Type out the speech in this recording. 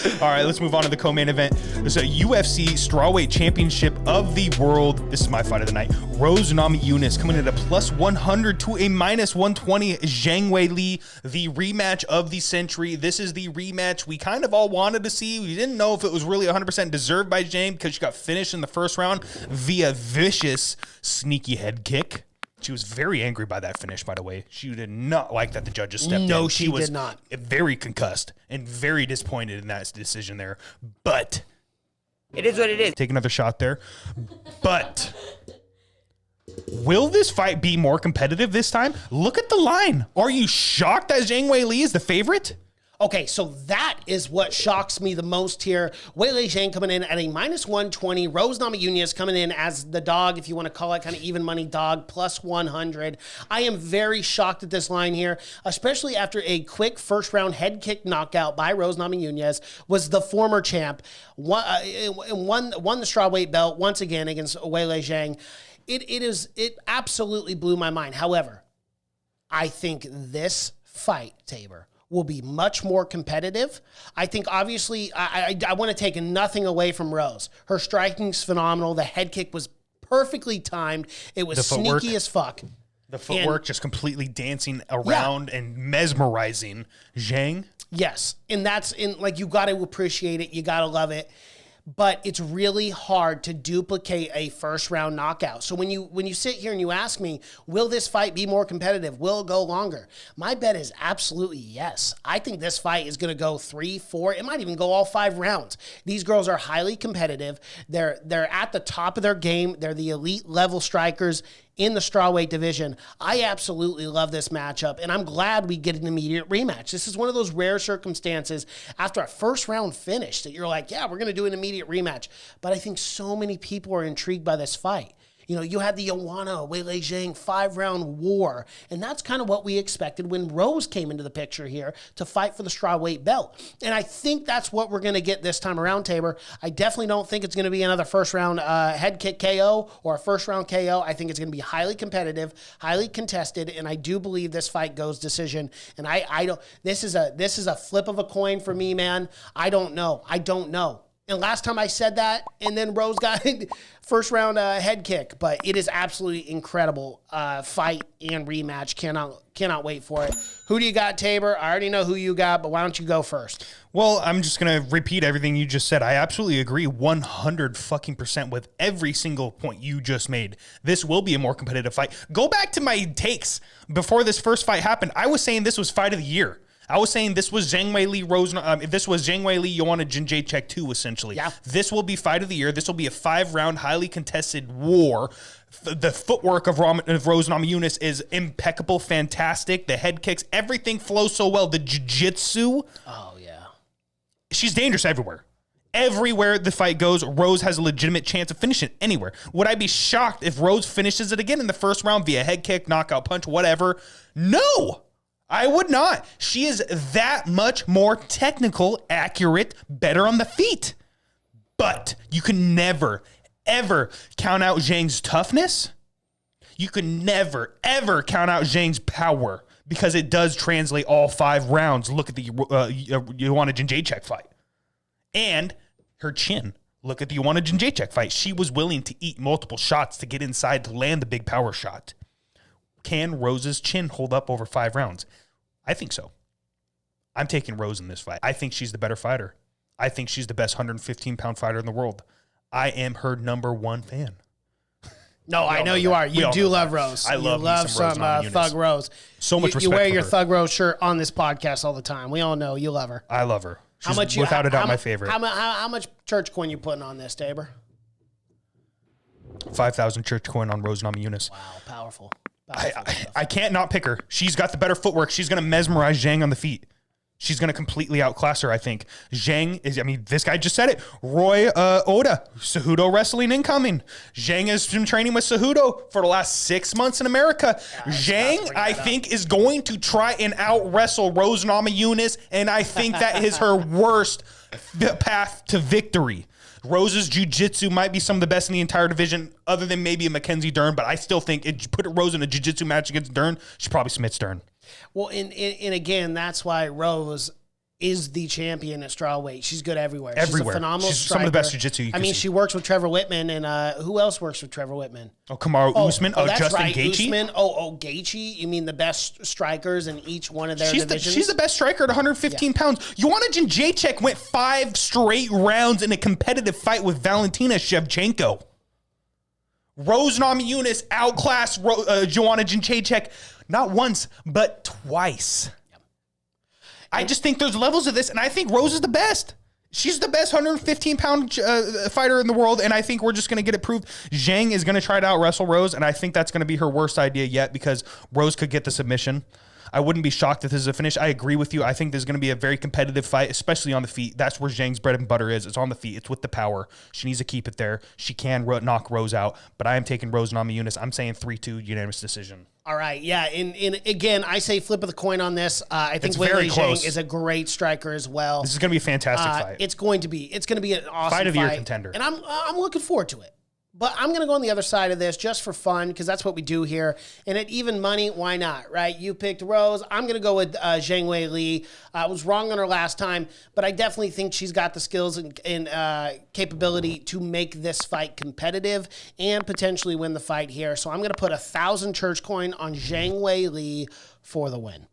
All right, let's move on to the co-main event. There's a UFC Strawweight Championship of the World. This is my fight of the night. Rose Namajunas coming in at a plus 100 to a minus 120. Zhang WEILI, the rematch of the century. This is the rematch we kind of all wanted to see. We didn't know if it was really 100% deserved by Zhang because she got finished in the first round via vicious sneaky head kick. She was very angry by that finish, by the way. She did not like that the judges stepped in. No, she was did not. Very concussed and very disappointed in that decision there. But it is what it is. Take another shot there. But will this fight be more competitive this time? Look at the line. Are you shocked that Zhang WEILI is the favorite? Okay, so that is what shocks me the most here. WEILI ZHANG coming in at a minus 120. Rose Namajunas coming in as the dog, if you want to call it kind of even money dog, plus 100. I am very shocked at this line here, especially after a quick first round head kick knockout by Rose Namajunas. Was the former champ, won the strawweight belt once again against WEILI ZHANG. It absolutely blew my mind. However, I think this fight, Tabor, will be much more competitive. I think, obviously, I want to take nothing away from Rose. Her striking's phenomenal. The head kick was perfectly timed. It was sneaky as fuck. The footwork just completely dancing around and mesmerizing Zhang. Yes, and you got to appreciate it. You got to love it. But it's really hard to duplicate a first round knockout. So when you sit here and you ask me, will this fight be more competitive? Will it go longer? My bet is absolutely yes. I think this fight is going to go 3, 4. It might even go all 5 rounds. These girls are highly competitive. They're at the top of their game. They're the elite level strikers in the strawweight division. I absolutely love this matchup, and I'm glad we get an immediate rematch. This is one of those rare circumstances after a first round finish that you're like, yeah, we're going to do an immediate rematch. But I think so many people are intrigued by this fight. You know, you had the Joanna WEILI ZHANG 5-round war, and that's kind of what we expected when Rose came into the picture here to fight for the strawweight belt. And I think that's what we're going to get this time around, Tabor. I definitely don't think it's going to be another first-round head kick KO or a first-round KO. I think it's going to be highly competitive, highly contested, and I do believe this fight goes decision. And I don't. This is a flip of a coin for me, man. I don't know. And last time I said that, and then Rose got first round head kick. But it is absolutely incredible fight and rematch. Cannot wait for it. Who do you got, Tabor? I already know who you got, but why don't you go first? Well, I'm just going to repeat everything you just said. I absolutely agree 100% with every single point you just made. This will be a more competitive fight. Go back to my takes before this first fight happened. I was saying this was fight of the year. I was saying this was Zhang WEILI, this was Zhang WEILI, Joanna Jędrzejczyk 2, essentially. Yeah. This will be fight of the year. This will be a 5-round, highly contested war. The footwork of Rose Namajunas is impeccable, fantastic. The head kicks, everything flows so well. The jiu-jitsu. Oh, yeah. She's dangerous everywhere. Everywhere the fight goes, Rose has a legitimate chance of finishing it anywhere. Would I be shocked if Rose finishes it again in the first round via head kick, knockout punch, whatever? No! I would not. She is that much more technical, accurate, better on the feet. But you can never, ever count out Zhang's toughness. You can never, ever count out Zhang's power because it does translate all 5 rounds. Look at the Joanna Jędrzejczyk fight. And her chin. Look at the Joanna Jędrzejczyk fight. She was willing to eat multiple shots to get inside to land the big power shot. Can Rose's chin hold up over 5 rounds? I think so. I'm taking Rose in this fight. I think she's the better fighter. I think she's the best 115-pound fighter in the world. I am her number 1 fan. No, I know you are. You do love Rose. I love some Thug Rose. So much respect. You wear for your her. Thug Rose shirt on this podcast all the time. We all know you love her. I love her. She's without a doubt my favorite. How much church coin you putting on this, Tabor? 5,000 church coin on Rose Namajunas. Wow, powerful. I can't not pick her. She's got the better footwork. She's going to mesmerize Zhang on the feet. She's going to completely outclass her, I think. Zhang is, this guy just said it. Roy Oda, Cejudo wrestling incoming. Zhang has been training with Cejudo for the last 6 months in America. Zhang, I think, is going to try and out-wrestle Rose Namajunas, and I think that is her worst path to victory. Rose's jiu-jitsu might be some of the best in the entire division, other than maybe a Mackenzie Dern, but I still think put Rose in a jiu-jitsu match against Dern, she probably submits Dern. Well, and again, that's why Rose is the champion at strawweight. She's good everywhere. Everywhere. She's a phenomenal She's striker. some of the best jiu-jitsu you I can mean, see. she works with Trevor Whitman, and who else works with Trevor Whitman? Oh, Kamaru Usman. Oh, that's Justin right. Gaethje. Usman. Gaethje. You mean the best strikers in each one of their divisions? She's the best striker at 115 pounds. Joanna Jędrzejczyk went 5 straight rounds in a competitive fight with Valentina Shevchenko. Rose Namajunas outclassed Joanna Jędrzejczyk not once, but twice. I just think there's levels of this, and I think Rose is the best. She's the best 115-pound fighter in the world, and I think we're just going to get it proved. Zhang is going to try to out-wrestle Rose, and I think that's going to be her worst idea yet because Rose could get the submission. I wouldn't be shocked if this is a finish. I agree with you. I think there's going to be a very competitive fight, especially on the feet. That's where Zhang's bread and butter is. It's on the feet. It's with the power. She needs to keep it there. She can knock Rose out, but I am taking Rose Namajunas. I'm saying 3-2 unanimous decision. All right, yeah, and again, I say flip of the coin on this. I think very WEILI close. Zhang is a great striker as well. This is going to be a fantastic fight. It's going to be an awesome Fight of the year contender. and I'm looking forward to it. But I'm going to go on the other side of this just for fun because that's what we do here. And at even money, why not, right? You picked Rose. I'm going to go with Zhang WEILI. I was wrong on her last time, but I definitely think she's got the skills and capability to make this fight competitive and potentially win the fight here. So I'm going to put 1,000 church coin on Zhang WEILI for the win.